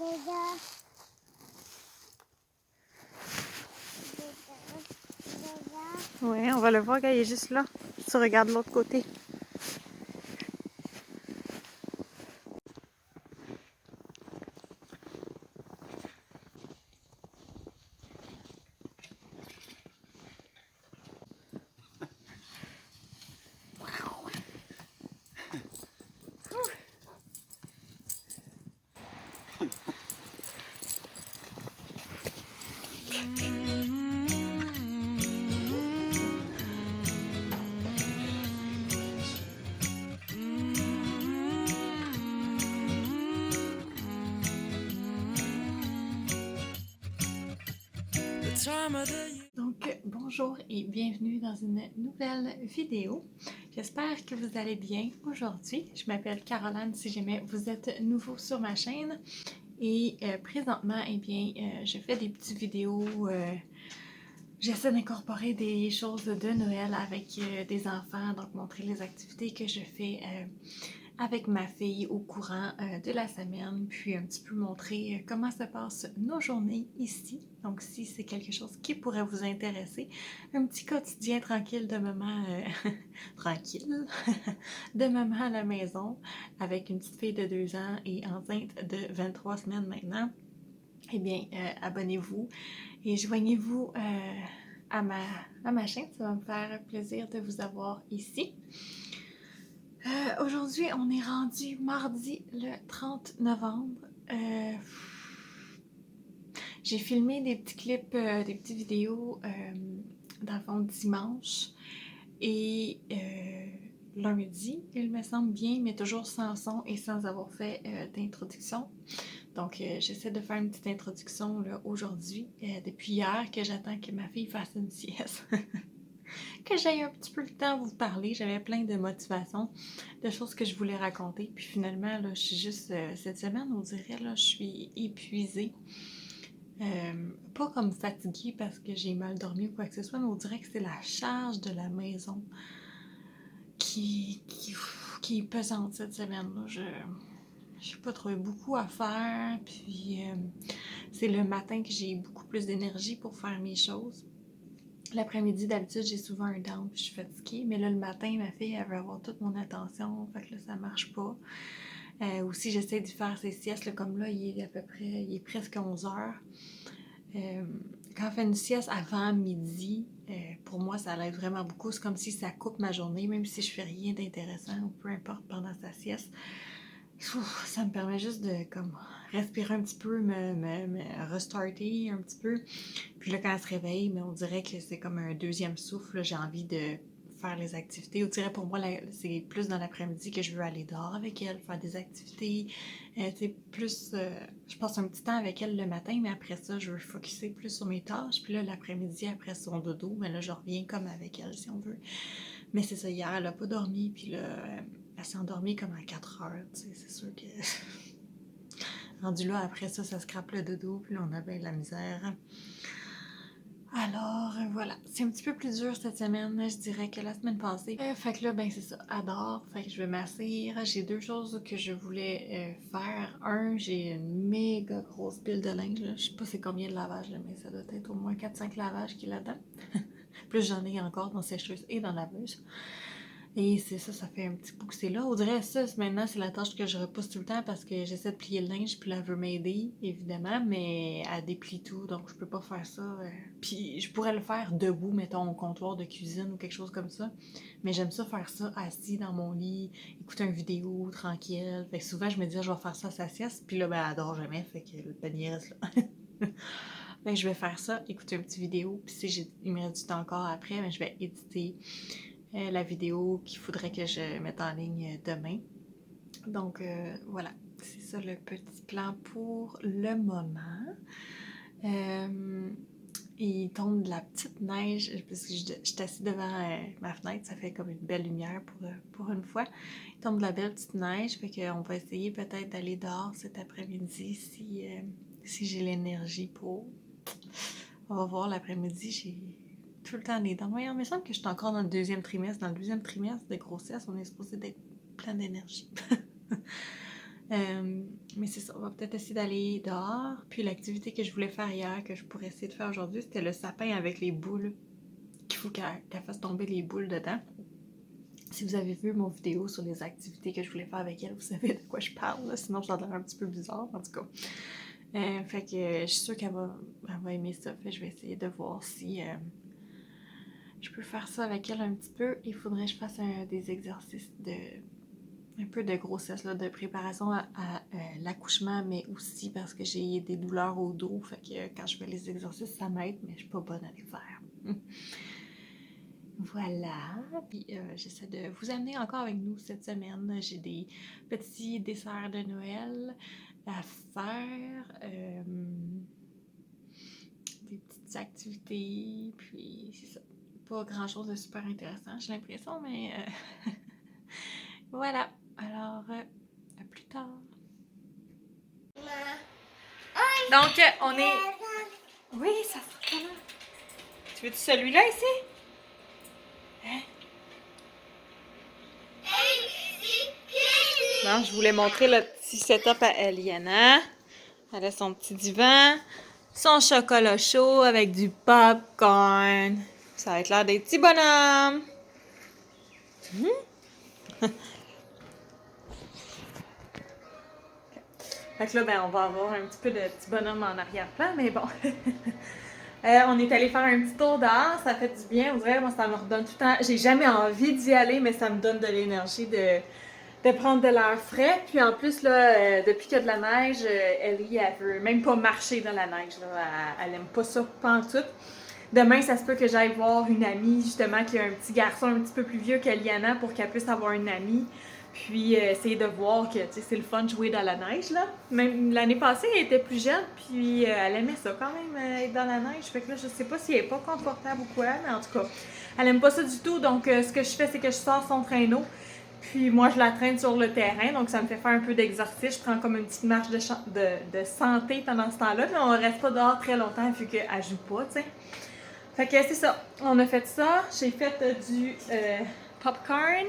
Oui, on va le voir quand il est juste là. Tu regardes de l'autre côté. Donc, bonjour et bienvenue dans une nouvelle vidéo. J'espère que vous allez bien aujourd'hui. Je m'appelle Caroline si jamais vous êtes nouveau sur ma chaîne. Et présentement, eh bien, je fais des petites vidéos. J'essaie d'incorporer des choses de Noël avec des enfants, donc montrer les activités que je fais avec ma fille au courant de la semaine, puis un petit peu montrer comment se passent nos journées ici. Donc si c'est quelque chose qui pourrait vous intéresser, un petit quotidien tranquille de maman, tranquille, de maman à la maison, avec une petite fille de 2 ans et enceinte de 23 semaines maintenant, eh bien, abonnez-vous et joignez-vous à ma chaîne. Ça va me faire plaisir de vous avoir ici. Aujourd'hui, on est rendu mardi le 30 novembre. J'ai filmé des petits clips, des petites vidéos dans le fond dimanche et lundi, il me semble bien, mais toujours sans son et sans avoir fait d'introduction. Donc, j'essaie de faire une petite introduction là, aujourd'hui, depuis hier que j'attends que ma fille fasse une sieste. Que j'aie un petit peu le temps de vous parler. J'avais plein de motivations, de choses que je voulais raconter. Puis finalement, là, je suis juste, cette semaine, on dirait, là, je suis épuisée. Pas comme fatiguée parce que j'ai mal dormi ou quoi que ce soit, mais on dirait que c'est la charge de la maison qui est pesante cette semaine-là. Je n'ai pas trouvé beaucoup à faire, puis c'est le matin que j'ai beaucoup plus d'énergie pour faire mes choses. L'après-midi, d'habitude, j'ai souvent un down puis je suis fatiguée, mais là, le matin, ma fille, elle veut avoir toute mon attention, fait que là, ça marche pas. Aussi, j'essaie de faire ses siestes, là, comme là, il est presque 11 heures. Quand on fait une sieste avant midi, pour moi, ça l'aide vraiment beaucoup. C'est comme si ça coupe ma journée, même si je fais rien d'intéressant ou peu importe pendant sa sieste. Ça me permet juste de comme respirer un petit peu, me restarter un petit peu. Puis là, quand elle se réveille, mais on dirait que c'est comme un deuxième souffle. J'ai envie de faire les activités. On dirait pour moi, c'est plus dans l'après-midi que je veux aller dehors avec elle, faire des activités. C'est plus, je passe un petit temps avec elle le matin, mais après ça, je veux focusser plus sur mes tâches. Puis là, l'après-midi, après son dodo, mais là, je reviens comme avec elle, si on veut. Mais c'est ça, hier, elle a pas dormi, puis là, elle s'est endormie comme à 4 heures, tu sais, c'est sûr que... Rendu là, après ça, ça scrape le dodo, puis là, on a bien de la misère. Alors, voilà. C'est un petit peu plus dur cette semaine, je dirais, que la semaine passée. Fait que là, ben c'est ça, adore. Fait que je vais m'asseoir. J'ai deux choses que je voulais faire. Un, j'ai une méga grosse pile de linge, là. Je sais pas c'est combien de lavages, là, mais ça doit être au moins 4-5 lavages qui est là-dedans. Plus j'en ai encore dans sécheuse et dans laveuse. Et c'est ça, ça fait un petit bout que c'est là. On dirait ça, maintenant, c'est la tâche que je repousse tout le temps parce que j'essaie de plier le linge, puis elle veut m'aider, évidemment, mais elle déplie tout, donc je peux pas faire ça. Puis je pourrais le faire debout, mettons, au comptoir de cuisine ou quelque chose comme ça. Mais j'aime ça faire ça assis dans mon lit, écouter une vidéo tranquille. Fait que souvent, je me dis, je vais faire ça à sa sieste, puis là, ben, elle dort jamais, fait que le panier reste là. Ben, je vais faire ça, écouter une petite vidéo, puis si il me reste du temps encore après, ben, je vais éditer la vidéo qu'il faudrait que je mette en ligne demain. Donc voilà, c'est ça le petit plan pour le moment. Il tombe de la petite neige, parce que je suis assise devant ma fenêtre, ça fait comme une belle lumière pour une fois. Il tombe de la belle petite neige, fait qu'on va essayer peut-être d'aller dehors cet après-midi si j'ai l'énergie pour. On va voir l'après-midi, j'ai tout le temps les dents. Il me semble que je suis encore dans le deuxième trimestre. Dans le deuxième trimestre de grossesse, on est supposé d'être plein d'énergie. Mais c'est ça, on va peut-être essayer d'aller dehors. Puis l'activité que je voulais faire hier, que je pourrais essayer de faire aujourd'hui, c'était le sapin avec les boules. Qu'il faut qu'elle fasse tomber les boules dedans. Si vous avez vu mon vidéo sur les activités que je voulais faire avec elle, vous savez de quoi je parle, là. Sinon ça a l'air un petit peu bizarre, en tout cas. Fait que je suis sûre qu'elle va aimer ça. Fait que je vais essayer de voir si je peux faire ça avec elle un petit peu. Il faudrait que je fasse des exercices un peu de grossesse, là, de préparation à l'accouchement, mais aussi parce que j'ai des douleurs au dos. Fait que quand je fais les exercices, ça m'aide, mais je suis pas bonne à les faire. Voilà, puis j'essaie de vous amener encore avec nous cette semaine. J'ai des petits desserts de Noël à faire, des petites activités, puis c'est ça. Pas grand chose de super intéressant, j'ai l'impression, mais voilà. Alors, à plus tard. Donc, on est... Oui, ça sort comment? Tu veux-tu celui-là ici? Hein? Bon, je voulais montrer le petit setup à Eliana. Elle a son petit divan, son chocolat chaud avec du popcorn. Ça va être l'air des petits bonhommes. Fait que là, ben, on va avoir un petit peu de petits bonhommes en arrière-plan, mais bon. On est allé faire un petit tour dehors, ça fait du bien. On dirait, moi, ça me redonne tout le temps. J'ai jamais envie d'y aller, mais ça me donne de l'énergie de prendre de l'air frais. Puis en plus, là, depuis qu'il y a de la neige, Ellie, elle veut même pas marcher dans la neige. Là. Elle aime pas ça pantoute. Demain, ça se peut que j'aille voir une amie, justement, qui a un petit garçon un petit peu plus vieux qu'Eliana pour qu'elle puisse avoir une amie. Puis essayer de voir que c'est le fun de jouer dans la neige. Là. Même l'année passée, elle était plus jeune, puis elle aimait ça quand même, être dans la neige. Fait que là, je sais pas si elle est pas confortable ou quoi, mais en tout cas, elle aime pas ça du tout. Donc, ce que je fais, c'est que je sors son traîneau. Puis moi, je la traîne sur le terrain, donc ça me fait faire un peu d'exercice. Je prends comme une petite marche de santé pendant ce temps-là, mais on reste pas dehors très longtemps vu qu'elle joue pas, tu sais. Fait que c'est ça, on a fait ça. J'ai fait du popcorn.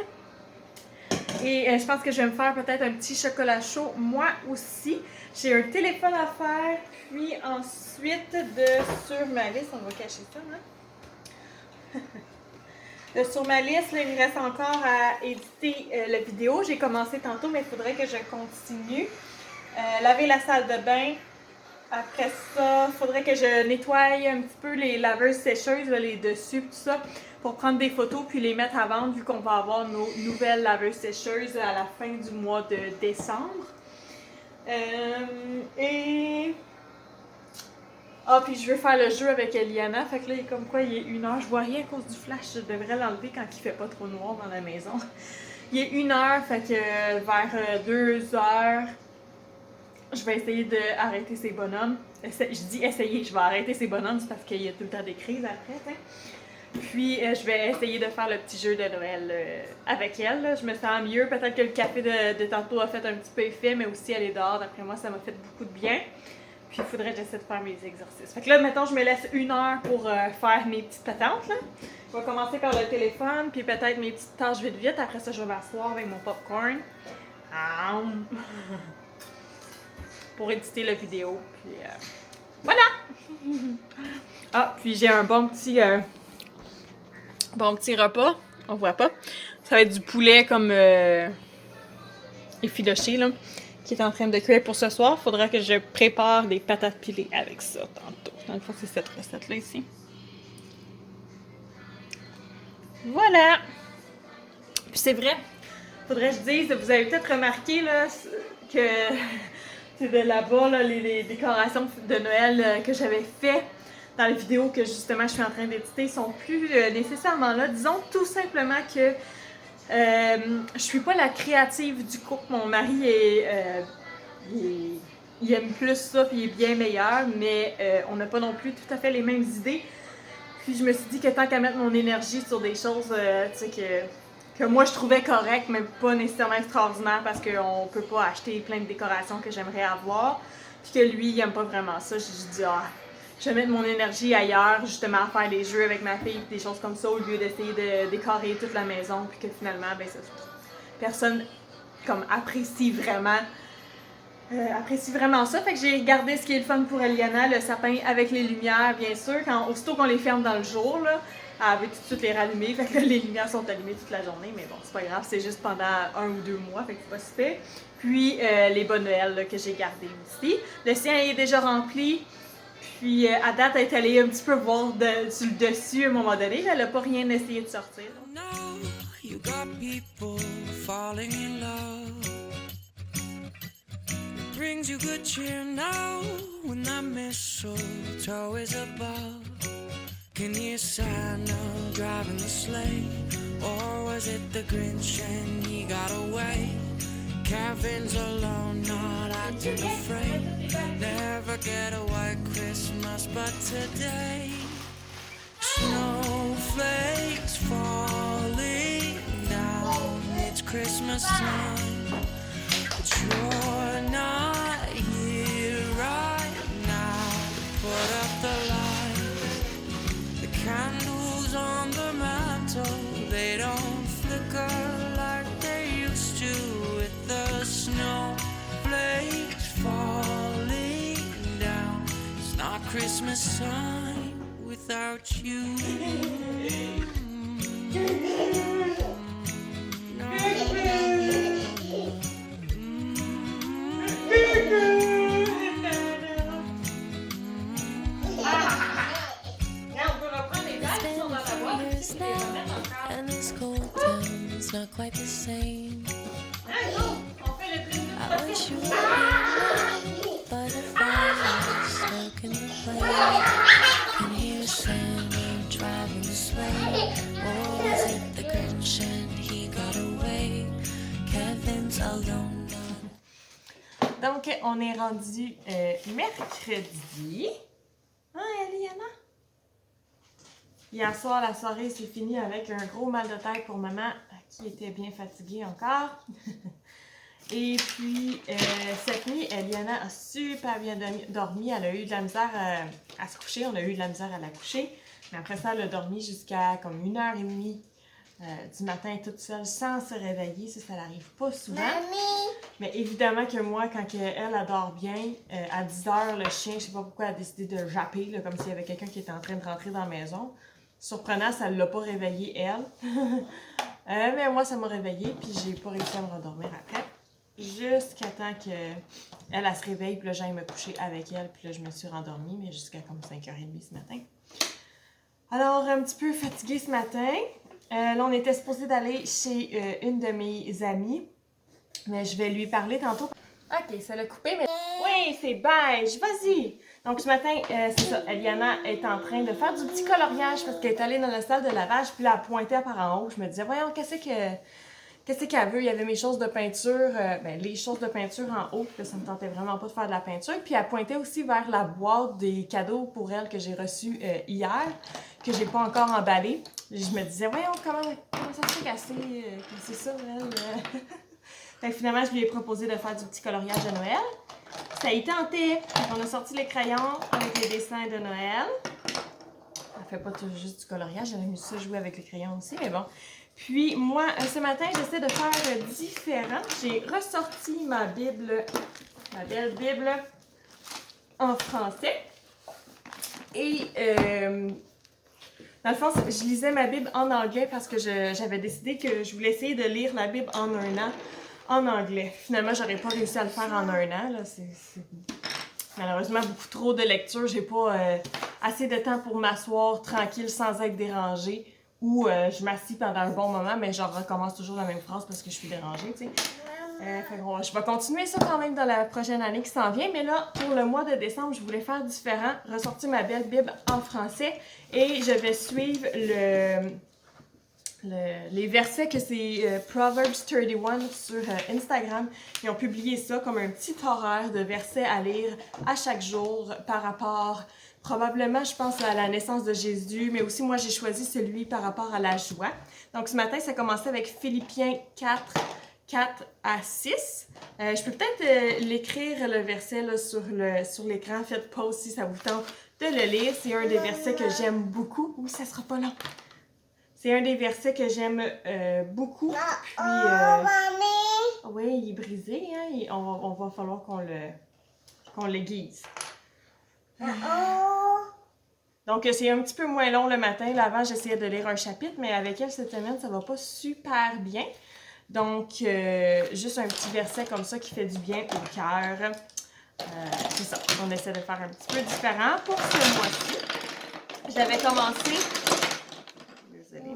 Et je pense que je vais me faire peut-être un petit chocolat chaud, moi aussi. J'ai un téléphone à faire, puis ensuite sur ma liste, on va cacher ça, hein? Sur ma liste, là, il me reste encore à éditer la vidéo. J'ai commencé tantôt, mais il faudrait que je continue. Laver la salle de bain. Après ça, il faudrait que je nettoie un petit peu les laveuses sécheuses, là, les dessus, tout ça, pour prendre des photos puis les mettre à vendre, vu qu'on va avoir nos nouvelles laveuses sécheuses à la fin du mois de décembre. Puis je veux faire le jeu avec Eliana. Fait que là, il est comme quoi, il est 1h. Je vois rien à cause du flash. Je devrais l'enlever quand il fait pas trop noir dans la maison. Il est 1h, fait que vers 2h, je vais essayer d'arrêter ces bonhommes. Je dis essayer, je vais arrêter ces bonhommes, c'est parce qu'il y a tout le temps des crises après, t'sais. Puis je vais essayer de faire le petit jeu de Noël avec elle. Là. Je me sens mieux. Peut-être que le café de tantôt a fait un petit peu effet, mais aussi elle est dehors. D'après moi, ça m'a fait beaucoup de bien. Puis il faudrait que j'essaie de faire mes exercices. Fait que là, mettons, je me laisse 1h pour faire mes petites patentes. Là. Je vais commencer par le téléphone, puis peut-être mes petites tâches vite. Après ça, je vais m'asseoir avec mon popcorn. Pour éditer la vidéo. Puis voilà! Puis j'ai un bon petit repas. On voit pas. Ça va être du poulet comme effiloché, là, qui est en train de cuire pour ce soir. Faudra que je prépare des patates pilées avec ça tantôt. Dans le fond, c'est cette recette-là ici. Voilà! Puis c'est vrai, faudrait que je dise, vous avez peut-être remarqué là, que c'est de là-bas, là, les décorations de Noël que j'avais fait dans les vidéos que justement je suis en train d'éditer sont plus nécessairement là. Disons tout simplement que je suis pas la créative du couple. Mon mari il aime plus ça puis il est bien meilleur, mais on n'a pas non plus tout à fait les mêmes idées. Puis je me suis dit que tant qu'à mettre mon énergie sur des choses tu sais, que moi je trouvais correctes, mais pas nécessairement extraordinaires parce qu'on peut pas acheter plein de décorations que j'aimerais avoir, puis que lui il aime pas vraiment ça, j'ai dit je vais mettre mon énergie ailleurs, justement à faire des jeux avec ma fille, des choses comme ça, au lieu d'essayer de décorer toute la maison, puis que finalement, ben, personne comme apprécie vraiment apprécie vraiment ça. Fait que j'ai gardé ce qui est le fun pour Eliana, le sapin avec les lumières, bien sûr. Aussitôt qu'on les ferme dans le jour, là, elle veut tout de suite les rallumer. Fait que les lumières sont allumées toute la journée, mais bon, c'est pas grave, c'est juste pendant 1 ou 2 mois, fait que c'est pas super. Puis les bonnes Noël là, que j'ai gardées aussi. Le sien est déjà rempli. Puis à date, elle est allée un petit peu voir sur le dessus à un moment donné. Elle n'a pas rien essayé de sortir. You got people falling in love. It brings you good cheer now when the mistletoe is above. Can you Santa driving the sleigh? Or was it the Grinch and he got away? Kevin's alone, not acting afraid. Never get a white Christmas, but today snowflakes falling down. It's Christmas time, but you're not here right now. Put up the lights, the candles on the mantle. They don't flicker like they used to. With the snowflakes falling down. It's not Christmas time without you. And this cold town's not quite the same. I wish you were here, but the fire's stuck in the flame. Can hear Santa driving the sleigh. Or was it the Grinch and he got away? Kevin's alone now. Donc, on est rendu mercredi. Hein, Eliana? Hier soir, la soirée s'est finie avec un gros mal de tête pour maman, qui était bien fatiguée encore. Et puis, cette nuit, Eliana a super bien dormi. Elle a eu de la misère à se coucher. On a eu de la misère à la coucher. Mais après ça, elle a dormi jusqu'à comme 1h30 du matin toute seule sans se réveiller. Ça n'arrive pas souvent. Mamie! Mais évidemment que moi, quand elle dort bien, à 10h, le chien, je sais pas pourquoi, a décidé de japper, là, comme s'il y avait quelqu'un qui était en train de rentrer dans la maison. Surprenant, ça ne l'a pas réveillée, elle. Mais moi, ça m'a réveillée, puis j'ai pas réussi à me rendormir après. Jusqu'à temps qu'elle se réveille, puis là, j'aille me coucher avec elle, puis là, je me suis rendormie, mais jusqu'à comme 5h30 ce matin. Alors, un petit peu fatiguée ce matin. Là, on était supposé d'aller chez une de mes amies, mais je vais lui parler tantôt. Ok, ça l'a coupé, mais... Oui, c'est beige, vas-y! Donc, ce matin, c'est ça, Eliana est en train de faire du petit coloriage parce qu'elle est allée dans la salle de lavage, puis là, elle pointait par en haut. Je me disais, voyons, qu'est-ce qu'elle veut? Il y avait mes choses de peinture, les choses de peinture en haut, puis ça me tentait vraiment pas de faire de la peinture. Puis elle pointait aussi vers la boîte des cadeaux pour elle que j'ai reçue hier, que j'ai pas encore emballé. Je me disais, voyons, comment ça se fait que c'est ça, elle? Fait que finalement, je lui ai proposé de faire du petit coloriage de Noël. Ça y tentait. On a sorti les crayons avec les dessins de Noël. Elle fait pas juste du coloriage, elle aime ça jouer avec les crayons aussi, mais bon. Puis moi, ce matin, j'essaie de faire différent. J'ai ressorti ma Bible, ma belle Bible en français. Et dans le fond, je lisais ma Bible en anglais parce que j'avais décidé que je voulais essayer de lire la Bible en 1 an en anglais. Finalement, j'aurais pas réussi à le faire en 1 an. Là. C'est malheureusement beaucoup trop de lecture. J'ai pas assez de temps pour m'asseoir tranquille sans être dérangée. Ou je m'assis pendant un bon moment, mais je recommence toujours la même phrase parce que je suis dérangée, tu sais. Je vais continuer ça quand même dans la prochaine année qui s'en vient, mais là, pour le mois de décembre, je voulais faire différent, ressortir ma belle Bible en français et je vais suivre les versets que c'est Proverbs 31 sur Instagram. Ils ont publié ça comme un petit horaire de versets à lire à chaque jour par rapport, probablement, je pense, à la naissance de Jésus, mais aussi moi, j'ai choisi celui par rapport à la joie. Donc ce matin, ça commençait avec Philippiens 4 à 6. Je peux peut-être l'écrire, le verset là, sur l'écran. Faites pause si ça vous tente de le lire. C'est un des versets que j'aime beaucoup. Oui, ça sera pas long. C'est un des versets que j'aime beaucoup. Puis, Oui, il est brisé, hein? On va falloir qu'on l'aiguise. Donc, c'est un petit peu moins long le matin. Là, avant, j'essayais de lire un chapitre, mais avec elle, cette semaine, ça va pas super bien. Donc, juste un petit verset comme ça qui fait du bien au cœur. C'est ça. On essaie de faire un petit peu différent pour ce mois-ci. J'avais commencé... Désolée.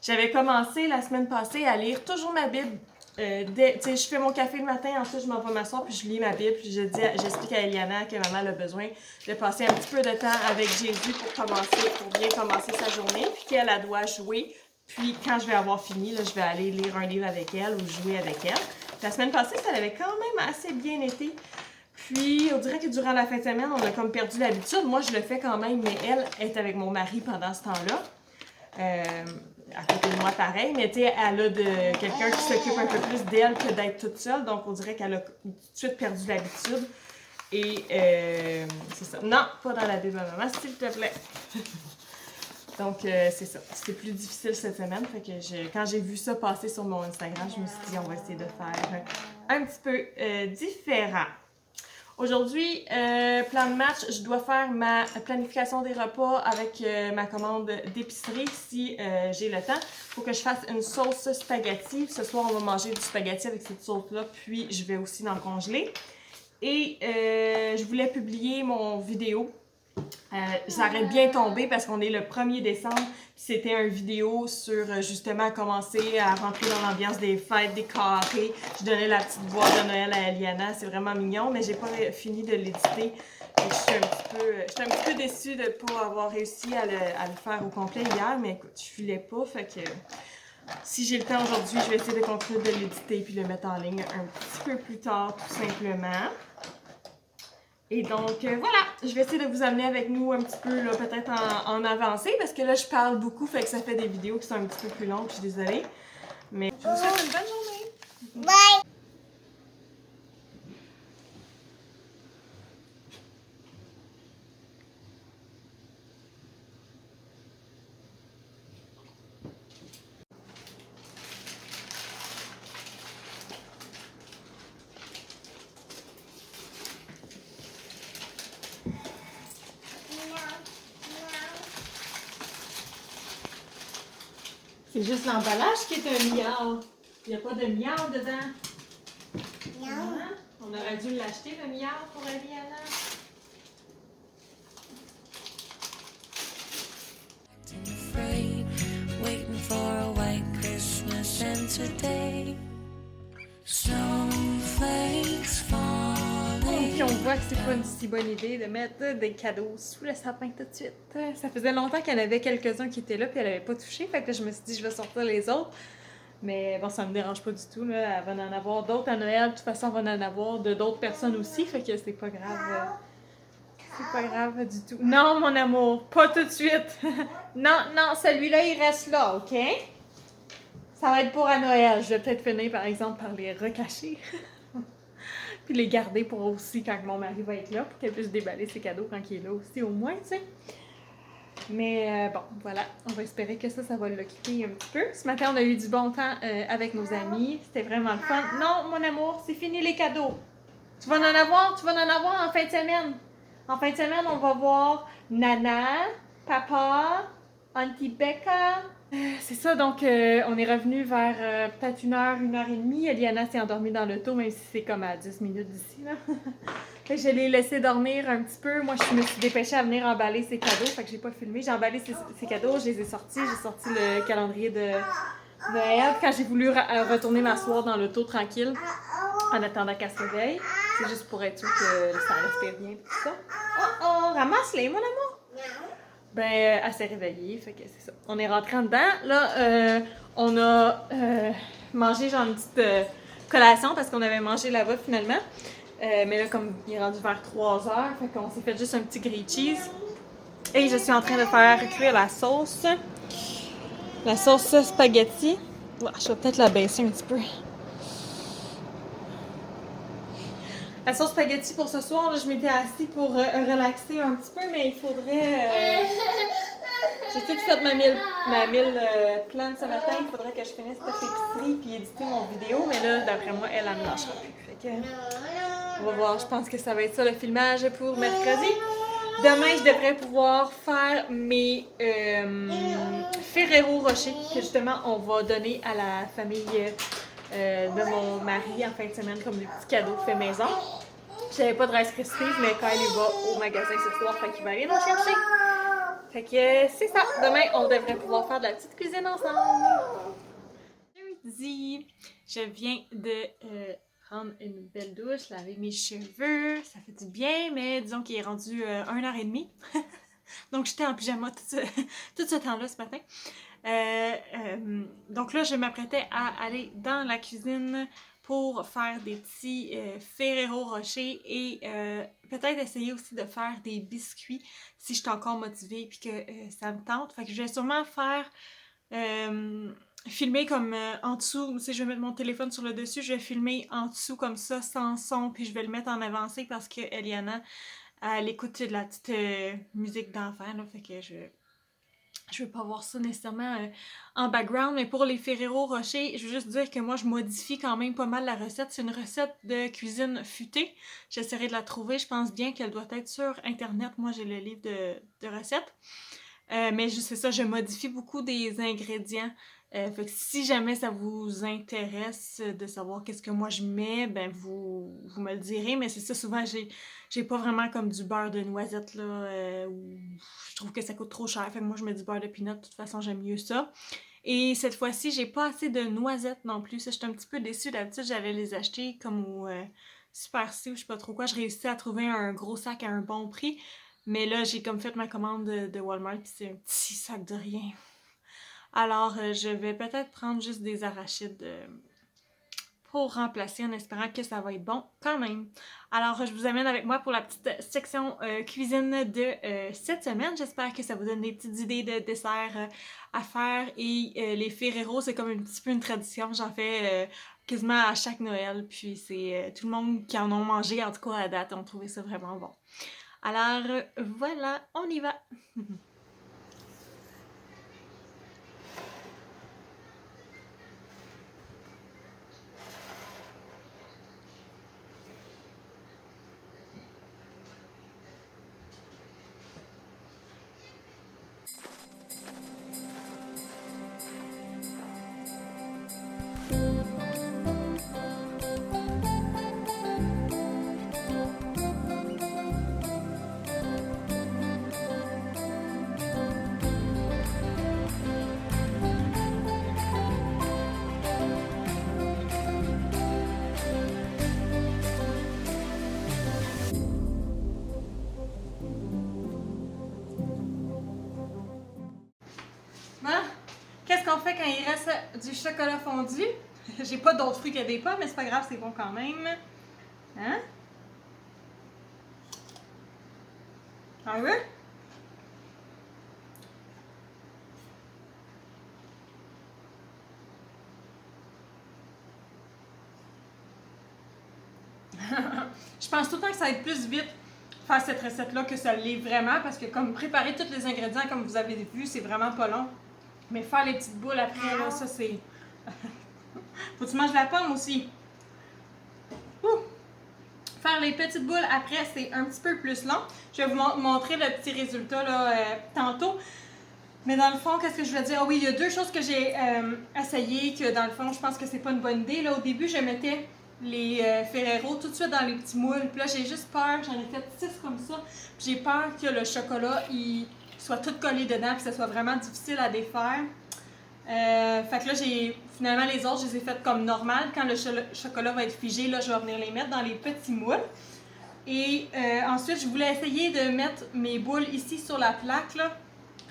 J'avais commencé la semaine passée à lire toujours ma Bible. Je fais mon café le matin, ensuite je m'en vais m'asseoir, puis je lis ma Bible, puis j'explique à Eliana que maman a besoin de passer un petit peu de temps avec Jésus pour bien commencer sa journée, puis qu'elle doit jouer. Puis quand je vais avoir fini, là, je vais aller lire un livre avec elle ou jouer avec elle. La semaine passée, ça avait quand même assez bien été. Puis, on dirait que durant la fin de semaine, on a comme perdu l'habitude. Moi, je le fais quand même, mais elle est avec mon mari pendant ce temps-là. À côté de moi, pareil. Mais tu sais, elle a quelqu'un qui s'occupe un peu plus d'elle que d'être toute seule. Donc, on dirait qu'elle a tout de suite perdu l'habitude. Et c'est ça. Non, pas dans la Bible, maman, s'il te plaît. Donc, c'est ça. C'était plus difficile cette semaine. Fait que quand j'ai vu ça passer sur mon Instagram, je me suis dit, on va essayer de faire un petit peu différent. Aujourd'hui, plan de match, je dois faire ma planification des repas avec ma commande d'épicerie si j'ai le temps. Il faut que je fasse une sauce spaghetti. Ce soir, on va manger du spaghetti avec cette sauce-là, puis je vais aussi dans le congeler. Et je voulais publier mon vidéo. Ça aurait bien tombé parce qu'on est le 1er décembre. C'était une vidéo sur justement commencer à rentrer dans l'ambiance des fêtes, des carrés. Je donnais la petite boîte de Noël à Eliana. C'est vraiment mignon, mais j'ai pas fini de l'éditer. Je suis un petit peu déçue de ne pas avoir réussi à le faire au complet hier. Mais écoute, je filais pas. Fait que si j'ai le temps aujourd'hui, je vais essayer de continuer de l'éditer puis le mettre en ligne un petit peu plus tard, tout simplement. Et donc, voilà, je vais essayer de vous amener avec nous un petit peu, là, peut-être en avancée, parce que là, je parle beaucoup, fait que ça fait des vidéos qui sont un petit peu plus longues, je suis désolée. Mais je vous souhaite une bonne journée! Bye! C'est juste l'emballage qui est un milliard. Il n'y a pas de milliard dedans. Non. Hein? On aurait dû l'acheter, le milliard, pour Eliana. Waiting for a white Christmas and today snowflakes falling. Puis on voit que c'est pas une si bonne idée de mettre des cadeaux sous le sapin tout de suite. Ça faisait longtemps qu'il y en avait quelques-uns qui étaient là puis elle avait pas touché, fait que je me suis dit je vais sortir les autres. Mais bon, ça me dérange pas du tout, là. Elle va en avoir d'autres à Noël. De toute façon, on va en avoir de d'autres personnes aussi, fait que c'est pas grave. C'est pas grave du tout. Non, mon amour, pas tout de suite. Non, celui-là, il reste là, OK? Ça va être pour à Noël. Je vais peut-être finir, par exemple, par les recacher. Puis les garder pour aussi quand mon mari va être là, pour qu'elle puisse déballer ses cadeaux quand il est là aussi, au moins, tu sais. Mais bon, voilà, on va espérer que ça va l'occuper un petit peu. Ce matin, on a eu du bon temps avec nos amis. C'était vraiment le fun. Non, mon amour, c'est fini les cadeaux. Tu vas en avoir en fin de semaine. En fin de semaine, on va voir Nana, Papa, Auntie Becca. C'est ça, donc on est revenu vers peut-être 1h30. Eliana s'est endormie dans l'auto, même si c'est comme à 10 minutes d'ici, là. Fait que je l'ai laissé dormir un petit peu. Moi, je me suis dépêchée à venir emballer ses cadeaux. Fait que j'ai pas filmé. J'ai emballé ses cadeaux, je les ai sortis. J'ai sorti le calendrier de Noël. Quand j'ai voulu retourner m'asseoir dans l'auto tranquille, en attendant qu'elle se réveille, c'est juste pour être sûr que ça respire bien et tout ça. Oh, ramasse-les, mon amour! Ben, elle s'est réveillée, fait que c'est ça. On est rentré en dedans. Là, on a mangé genre une petite collation parce qu'on avait mangé là-bas finalement. Mais là, comme il est rendu vers 3 heures, fait qu'on s'est fait juste un petit grilled cheese. Et je suis en train de faire cuire la sauce. La sauce spaghetti. Ouais, je vais peut-être la baisser un petit peu. La sauce spaghetti pour ce soir, là, je m'étais assise pour relaxer un petit peu, mais il faudrait... J'ai tout fait ma mille plan ce matin. Il faudrait que je finisse cette épicerie puis éditer mon vidéo. Mais là, d'après moi, elle me lâchera plus. Fait que, on va voir. Je pense que ça va être ça le filmage pour mercredi. Demain, je devrais pouvoir faire mes Ferrero Rocher que justement on va donner à la famille de mon mari en fin de semaine comme des petits cadeaux fait maison. J'avais pas de Rice Krispies, mais quand il va au magasin ce soir, fait qu'il va aller nous chercher. Fait que c'est ça. Demain, on devrait pouvoir faire de la petite cuisine ensemble. Jeudi, je viens de prendre une belle douche, laver mes cheveux. Ça fait du bien, mais disons qu'il est rendu 1h30. Donc j'étais en pyjama tout ce temps-là ce matin. Donc là, je m'apprêtais à aller dans la cuisine pour faire des petits Ferrero Rocher et peut-être essayer aussi de faire des biscuits si je suis encore motivée et que ça me tente. Fait que je vais sûrement faire filmer comme en dessous, si je vais mettre mon téléphone sur le dessus, je vais filmer en dessous comme ça sans son puis je vais le mettre en avancé parce que Eliana elle écoute de la petite musique d'enfant là, fait que je veux pas voir ça nécessairement en background, mais pour les Ferrero Rocher, je veux juste dire que moi, je modifie quand même pas mal la recette. C'est une recette de cuisine futée. J'essaierai de la trouver. Je pense bien qu'elle doit être sur Internet. Moi, j'ai le livre de recettes. Mais c'est ça, je modifie beaucoup des ingrédients. Fait que si jamais ça vous intéresse de savoir qu'est-ce que moi je mets, ben vous me le direz. Mais c'est ça, souvent j'ai pas vraiment comme du beurre de noisette là, où je trouve que ça coûte trop cher. Fait que moi je mets du beurre de peanut, de toute façon j'aime mieux ça. Et cette fois-ci, j'ai pas assez de noisettes non plus. Ça, j'étais un petit peu déçue. D'habitude, j'allais les acheter comme au Super C ou je sais pas trop quoi. Je réussis à trouver un gros sac à un bon prix. Mais là, j'ai comme fait ma commande de Walmart puis c'est un petit sac de rien. Alors, je vais peut-être prendre juste des arachides pour remplacer en espérant que ça va être bon quand même. Alors, je vous amène avec moi pour la petite section cuisine de cette semaine. J'espère que ça vous donne des petites idées de desserts à faire. Et les Ferrero, c'est comme un petit peu une tradition. J'en fais quasiment à chaque Noël. Puis c'est tout le monde qui en ont mangé, en tout cas à date, ont trouvé ça vraiment bon. Alors, voilà, on y va! Qu'est-ce qu'on fait quand il reste du chocolat fondu? J'ai pas d'autres fruits que des pommes, mais c'est pas grave, c'est bon quand même. Hein? Ah oui? Je pense tout le temps que ça va être plus vite faire cette recette-là que ça l'est vraiment, parce que comme préparer tous les ingrédients, comme vous avez vu, c'est vraiment pas long. Mais faire les petites boules après, là, ça c'est... Faut que tu manges la pomme aussi. Ouh! Faire les petites boules après, c'est un petit peu plus long. Je vais vous montrer le petit résultat là, tantôt. Mais dans le fond, qu'est-ce que je voulais dire? Ah oui, il y a deux choses que j'ai essayé que dans le fond, je pense que c'est pas une bonne idée. Là, au début, je mettais les Ferrero tout de suite dans les petits moules. Puis là, j'ai juste peur, j'en ai fait 6 comme ça. Puis j'ai peur que le chocolat, il soit tout collé dedans, puis que ça soit vraiment difficile à défaire. Fait que là, finalement, les autres, je les ai faites comme normal. Quand le chocolat va être figé, là, je vais venir les mettre dans les petits moules. Et ensuite, je voulais essayer de mettre mes boules ici sur la plaque, là.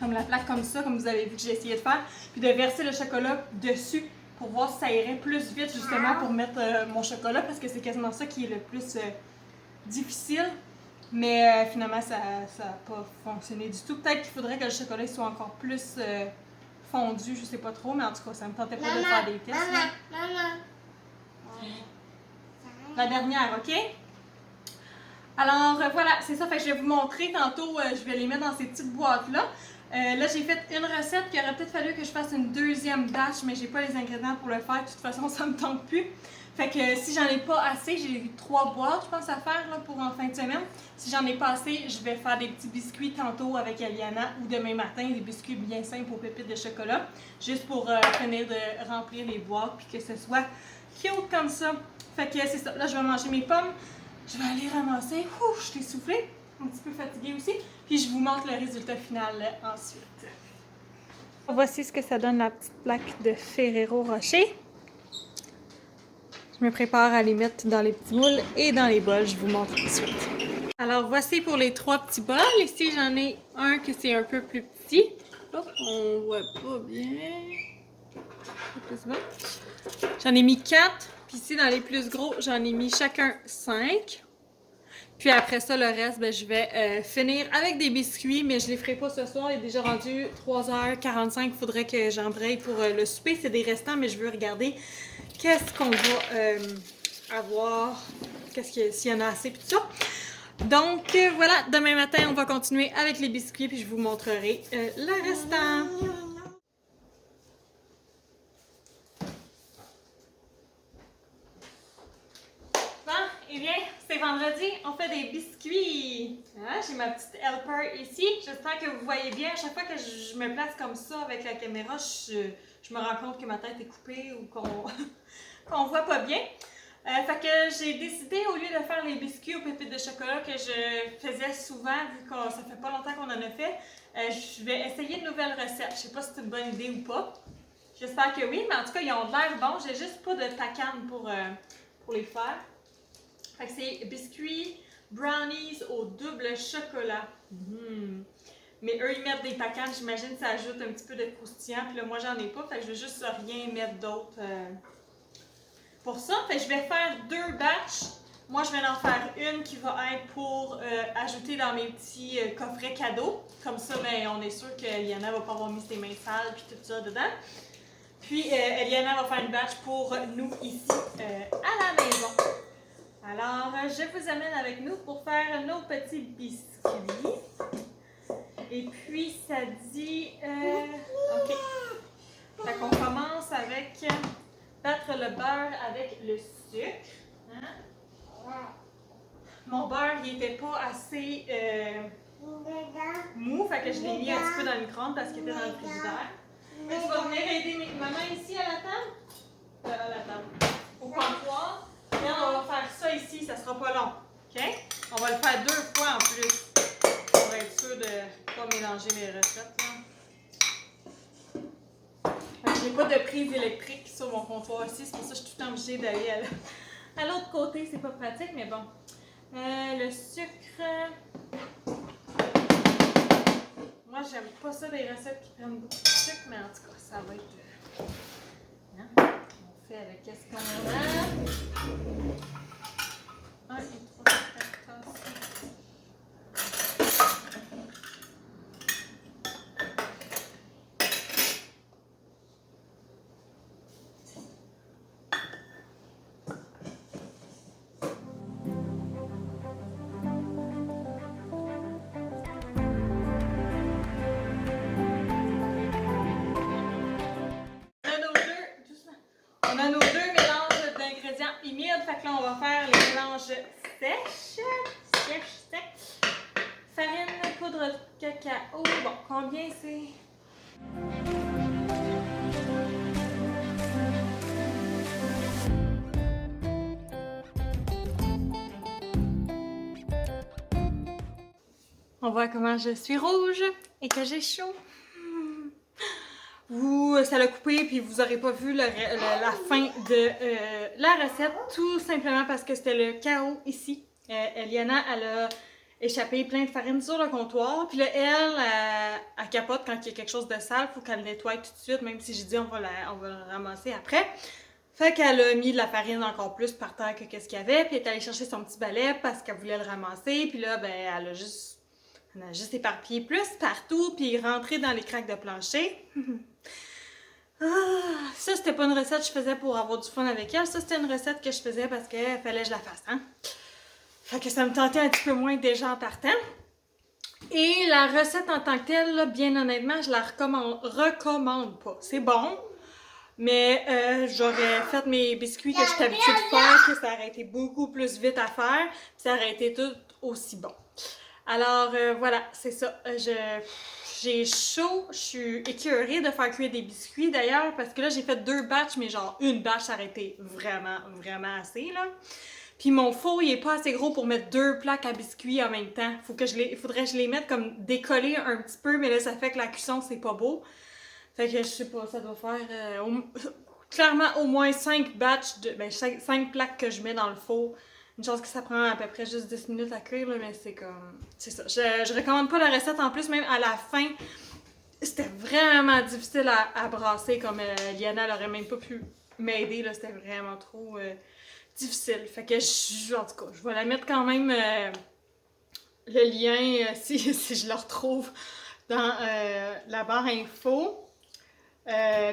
Comme la plaque comme ça, comme vous avez vu que j'ai essayé de faire. Puis de verser le chocolat dessus pour voir si ça irait plus vite, justement, pour mettre mon chocolat. Parce que c'est quasiment ça qui est le plus difficile. Mais finalement, ça n'a pas fonctionné du tout. Peut-être qu'il faudrait que le chocolat soit encore plus... fondu, je sais pas trop, mais en tout cas, ça me tentait pas de faire des tests. La dernière, ok? Alors voilà, c'est ça, fait que je vais vous montrer tantôt, je vais les mettre dans ces petites boîtes-là. Là, j'ai fait une recette, puis il aurait peut-être fallu que je fasse une deuxième batch, mais j'ai pas les ingrédients pour le faire, de toute façon, ça me tente plus. Fait que si j'en ai pas assez, j'ai eu 3 boîtes, je pense, à faire là, pour en fin de semaine. Si j'en ai pas assez, je vais faire des petits biscuits tantôt avec Eliana ou demain matin, des biscuits bien simples aux pépites de chocolat, juste pour finir de remplir les boîtes, puis que ce soit cute comme ça. Fait que c'est ça, là, je vais manger mes pommes. Je vais aller ramasser. Ouh, je suis essoufflée, un petit peu fatiguée aussi. Puis je vous montre le résultat final ensuite. Voici ce que ça donne la petite plaque de Ferrero Rocher. Je me prépare à les mettre dans les petits moules et dans les bols. Je vous montre tout de suite. Alors voici pour les 3 petits bols. Ici j'en ai un que c'est un peu plus petit. Hop, on voit pas bien. J'en ai mis 4. Puis ici, dans les plus gros, j'en ai mis chacun 5. Puis après ça, le reste, ben, je vais finir avec des biscuits, mais je les ferai pas ce soir. Il est déjà rendu 3h45. Il faudrait que j'embraye pour le souper. C'est des restants, mais je veux regarder qu'est-ce qu'on va avoir, s'il y en a assez, puis tout ça. Donc voilà, demain matin, on va continuer avec les biscuits, puis je vous montrerai le restant. Eh bien, c'est vendredi, on fait des biscuits. Ah, j'ai ma petite helper ici. J'espère que vous voyez bien. À chaque fois que je me place comme ça avec la caméra, je me rends compte que ma tête est coupée ou qu'on voit pas bien. Fait que j'ai décidé, au lieu de faire les biscuits aux pépites de chocolat que je faisais souvent, vu que ça fait pas longtemps qu'on en a fait, je vais essayer une nouvelle recette. Je sais pas si c'est une bonne idée ou pas. J'espère que oui, mais en tout cas, ils ont l'air bons. J'ai juste pas de pacane pour les faire. Fait que c'est biscuits brownies au double chocolat. Mais eux, ils mettent des pacanes, j'imagine que ça ajoute un petit peu de croustillant. Puis là, moi, j'en ai pas, fait que je vais juste rien mettre d'autre pour ça. Fait que je vais faire 2 batchs. Moi, je vais en faire une qui va être pour ajouter dans mes petits coffrets cadeaux. Comme ça, ben, on est sûr qu'Eliana va pas avoir mis ses mains sales puis tout ça dedans. Puis, Eliana va faire une batch pour nous ici à la maison. Alors, je vous amène avec nous pour faire nos petits biscuits. Et puis, ça dit... OK. Fait qu'on commence avec battre le beurre avec le sucre. Hein? Mon beurre, il n'était pas assez mou, fait que je l'ai mis un petit peu dans le micro-ondes parce qu'il était dans le frigidaire. Tu vas venir aider maman ici à la table? À la table. Au comptoir. On va faire ça ici, ça sera pas long. OK? On va le faire 2 fois en plus. Pour être sûr de ne pas mélanger mes recettes. J'ai pas de prise électrique sur mon comptoir ici, c'est pour ça que je suis tout le temps obligée d'aller à l'autre côté. C'est pas pratique, mais bon. Le sucre. Moi, j'aime pas ça des recettes qui prennent beaucoup de sucre, mais en tout cas, ça va être. Hein? On fait avec qu'est-ce qu'on a. 1 et 3, 4 tasses. On a nos 2 mélanges d'ingrédients humides. Fait que là, on va faire les mélanges sèches. Sèches. Farine, poudre de cacao. Bon, combien c'est? On voit comment je suis rouge et que j'ai chaud. Ça l'a coupé puis vous n'aurez pas vu la fin de la recette, tout simplement parce que c'était le chaos ici. Eliana, elle a échappé plein de farine sur le comptoir, puis là, elle capote quand il y a quelque chose de sale, il faut qu'elle le nettoie tout de suite, même si j'ai dit on va le ramasser après. Fait qu'elle a mis de la farine encore plus par terre que qu'est-ce qu'il y avait, puis elle est allée chercher son petit balai parce qu'elle voulait le ramasser, puis là, ben, elle a juste éparpillé plus partout, puis rentré dans les craques de plancher. Ça, c'était pas une recette que je faisais pour avoir du fun avec elle. Ça, c'était une recette que je faisais parce qu'il fallait que je la fasse, hein? Fait que ça me tentait un petit peu moins déjà en partant. Et la recette en tant que telle, là, bien honnêtement, je la recommande pas. C'est bon, mais j'aurais fait mes biscuits que j'étais habituée de faire, que ça aurait été beaucoup plus vite à faire, puis ça aurait été tout aussi bon. Alors voilà, c'est ça. J'ai chaud, je suis écœurée de faire cuire des biscuits d'ailleurs, parce que là j'ai fait 2 batchs, mais genre une batch ça aurait été vraiment, vraiment assez là. Puis mon four, il est pas assez gros pour mettre 2 plaques à biscuits en même temps. Il faudrait que je les mette comme décollés un petit peu, mais là, ça fait que la cuisson, c'est pas beau. Fait que je sais pas, ça doit faire clairement au moins 5 batchs, 5 plaques que je mets dans le four. Une chose que ça prend à peu près juste 10 minutes à cuire, là, mais c'est comme... C'est ça. Je recommande pas la recette. En plus, même à la fin, c'était vraiment difficile à brasser. Comme Liana, elle aurait même pas pu m'aider, là. C'était vraiment trop... difficile. Fait que en tout cas, je vais la mettre quand même le lien si je le retrouve dans la barre info.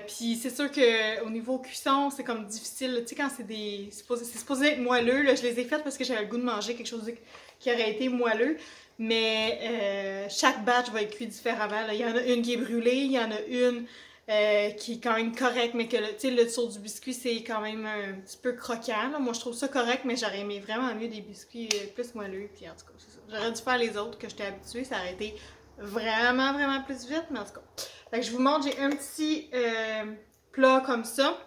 Puis c'est sûr que au niveau cuisson, c'est comme difficile. Tu sais, quand c'est supposé être moelleux, là, je les ai faites parce que j'avais le goût de manger quelque chose qui aurait été moelleux. Mais chaque batch va être cuit différemment. Là. Il y en a une qui est brûlée, il y en a une qui est quand même correct, mais que le dessous du biscuit, c'est quand même un petit peu croquant. Là. Moi, je trouve ça correct, mais j'aurais aimé vraiment mieux des biscuits plus moelleux. Puis en tout cas, c'est ça. J'aurais dû faire les autres que j'étais habituée. Ça aurait été vraiment, vraiment plus vite, mais en tout cas. Fait que je vous montre, j'ai un petit plat comme ça.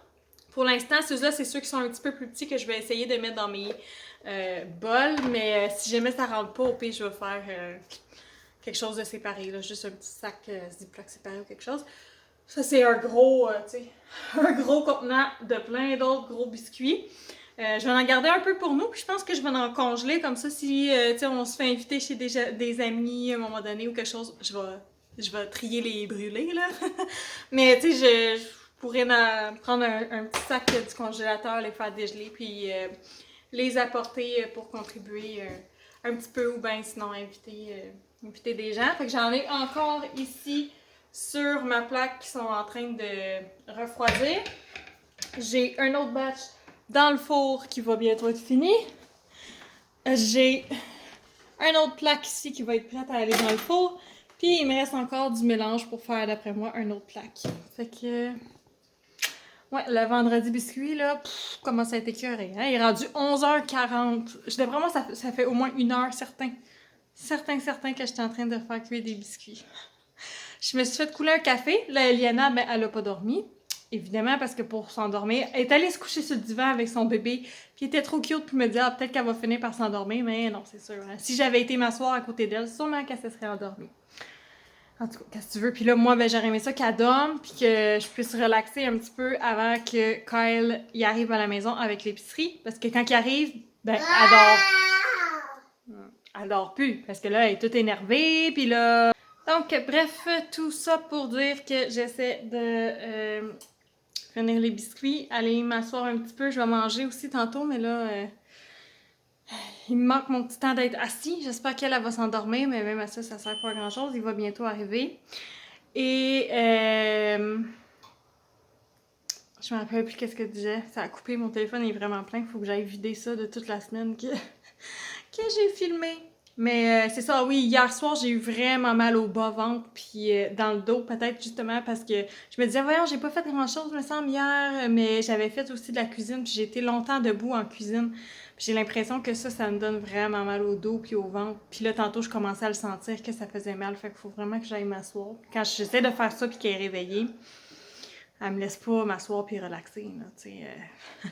Pour l'instant, ceux-là, c'est ceux qui sont un petit peu plus petits que je vais essayer de mettre dans mes bols. Mais si jamais ça rentre pas, au pire, je vais faire quelque chose de séparé. Là, juste un petit sac Ziploc séparé ou quelque chose. Ça, c'est un gros, un gros contenant de plein d'autres gros biscuits. Je vais en garder un peu pour nous, puis je pense que je vais en congeler, comme ça, si on se fait inviter chez des amis à un moment donné ou quelque chose, je vais trier les brûlés, là. Mais tu sais, je pourrais prendre un petit sac du congélateur, les faire dégeler, puis les apporter pour contribuer un petit peu, ou bien sinon inviter des gens. Fait que j'en ai encore ici sur ma plaque qui sont en train de refroidir. J'ai un autre batch dans le four qui va bientôt être fini. J'ai un autre plaque ici qui va être prête à aller dans le four. Puis il me reste encore du mélange pour faire, d'après moi, un autre plaque. Fait que... Ouais, le vendredi biscuit, là, comment ça a été écœuré, hein? Il est rendu 11h40. D'après moi, ça fait au moins 1 heure, certain que j'étais en train de faire cuire des biscuits. Je me suis fait couler un café. Là, Eliana, ben, elle a pas dormi. Évidemment, parce que pour s'endormir, elle est allée se coucher sur le divan avec son bébé. Puis elle était trop cute pour me dire, ah, peut-être qu'elle va finir par s'endormir. Mais non, c'est sûr. Hein. Si j'avais été m'asseoir à côté d'elle, sûrement qu'elle se serait endormie. En tout cas, qu'est-ce que tu veux? Puis là, moi, ben, j'aurais aimé ça qu'elle dorme, puis que je puisse relaxer un petit peu avant que Kyle y arrive à la maison avec l'épicerie. Parce que quand il arrive, ben, elle dort. Elle dort plus, parce que là, elle est toute énervée, puis là... Donc, bref, tout ça pour dire que j'essaie de finir les biscuits, aller m'asseoir un petit peu. Je vais manger aussi tantôt, mais là... il me manque mon petit temps d'être assis. J'espère qu'elle va s'endormir, mais même à ça, ça sert pas à grand-chose. Il va bientôt arriver. Et je me rappelle plus qu'est-ce que je disais. Ça a coupé, mon téléphone est vraiment plein. Il faut que j'aille vider ça de toute la semaine que j'ai filmé. Mais c'est ça, oui, hier soir, j'ai eu vraiment mal au bas-ventre, puis dans le dos, peut-être justement parce que je me disais, voyons, j'ai pas fait grand-chose, me semble, hier, mais j'avais fait aussi de la cuisine, puis j'ai été longtemps debout en cuisine. J'ai l'impression que ça me donne vraiment mal au dos puis au ventre. Puis là, tantôt, je commençais à le sentir que ça faisait mal. Fait qu'il faut vraiment que j'aille m'asseoir. Quand j'essaie de faire ça puis qu'elle est réveillée, elle me laisse pas m'asseoir puis relaxer, là, tu sais.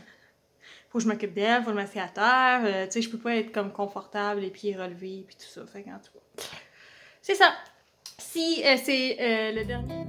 Faut que je m'occupe d'elle, faut que je m'assieds à terre. Tu sais, je peux pas être comme confortable, les pieds relevés puis tout ça. Fait qu'en tout cas, c'est ça. Si c'est le dernier...